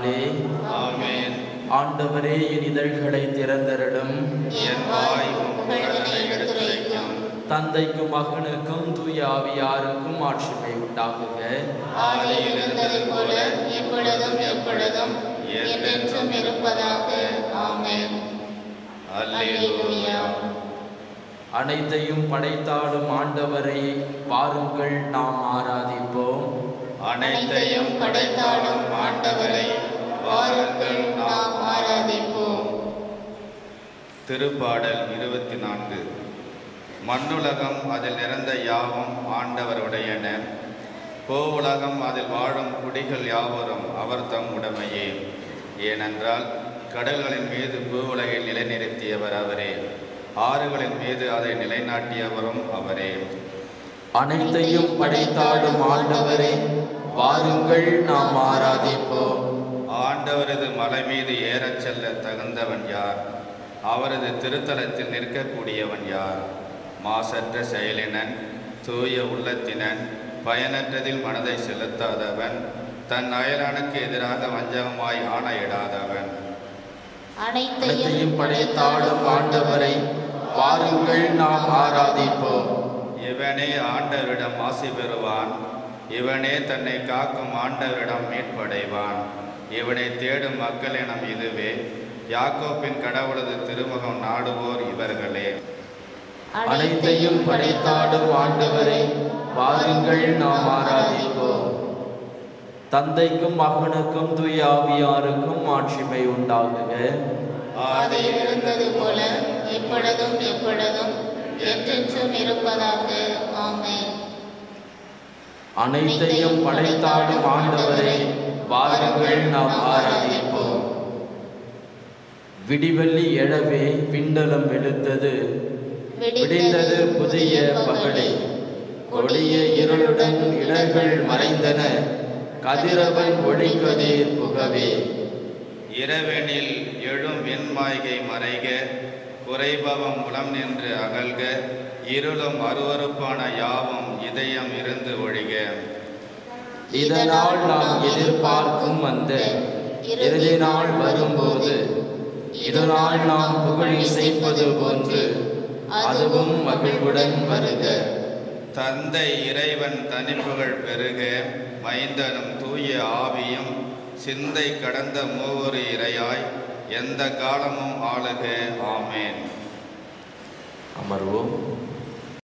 வழியினாலே. ஆமென். ஆண்டவரே, என் இதழ்களை திறந்தருளும். என் வாய் உம் புகழை எடுத்துரைக்கும். தந்தைக்கும் மகனுக்கும் தூய ஆவியாருக்கும் ஆட்சிமை உண்டாகுக. ஆதியில் இருந்தது போல இப்பொழுதும் எப்பொழுதும் என்றென்றும் இருப்பதாக. ஆமென். அல்லேலூயா. அனைத்தையும் படைத்தாடும் ஆண்டவரை வாருங்கள் நாம் ஆராதிப்போம். அனைத்தையும் படைத்தாடும் ஆண்டவரை வாருங்கள் நாம் ஆராதிப்போம். திருப்பாடல் 24. மண்ணுலகம் அதில் நிறைந்த யாவும் ஆண்டவருடையன. கோவுலகம் அதில் வாழும் குடிகள் யாவரும் அவர் தம் உடைமையே. ஏனென்றால் கடல்களின் மீது பூவுலகில் நிலைநிறுத்தியவர் அவரே, ஆறுகளின் மீது அதை நிலைநாட்டியவரும் அவரே. அனைத்தையும் படைத்தாடும் ஆண்டவரை வாருங்கள் நாம் ஆராதிப்போம். ஆண்டவரது மலை மீது ஏறச் செல்ல தகுந்தவன் யார்? அவரது திருத்தலத்தில் நிற்கக்கூடியவன் யார்? மாசற்ற செயலினன், தூய உள்ளத்தினன், பயனற்றதில் மனதை செலுத்தாதவன், தன் அயலானுக்கு எதிராக வஞ்சகமாய் ஆணையிடாதவன். அனைத்தையும் படைத்தாடும் ஆண்டவரை வாருங்கள் நாம் ஆராதிப்போம். இவனே ஆண்டவரிடம் ஆசி பெறுவான். இவனே தன்னை காக்கும் ஆண்டவரிடம் மீட்படைவான். இவனை தேடும் மக்களினம் இதுவே. யாக்கோப்பின் கடவுளது திருமுகம் நாடுவோர் இவர்களே. அனைத்தையும் படைத்தாடும் ஆண்டவரை வாருங்கள் நாம் ஆராதிப்போம். தந்தைக்கும் மகனுக்கும் தூய ஆவியாருக்கும் ஆட்சிமை உண்டாகுக. ஆதியில் இருந்தது போல இப்பொழுதும் எப்பொழுதும் என்றென்றும் இருப்பதாக. ஆமென். அனைத்தையும் படைத்தாடும் ஆண்டவரை வாருங்கள் நாம் ஆராதிப்போம். விடிவெள்ளி எழவே விண்டலம் எழுந்தது, விடிந்தது புதிய பகலே. கொடிய இருளுடன் இடர்கள் மறைந்தன, கதிரவன் ஒளிக்கதிர் புகவே. இரவெனில் எழும் வெண்மாய்கை மறைக, குறைபவம் உளம் நின்று அகல்க. இருளும் அருவருப்பான யாவும் இதயம் இருந்து ஒழிக. இதனால் நாம் எதிர்பார்க்கும் அந்த இறுதி நாள் வரும்போது, இதனால் நாம் புகழ் இசைப்பது போன்று அதுவும் மகிழ்வுடன் வருக. தந்தை இறைவன் தனிப்புகழ் பெருக. மைந்தனும் தூய ஆவியும் சிந்தை கடந்த மூவொரு இறையாய் எந்த காலமும் ஆளுக. ஆமேன். அமர்வோம்.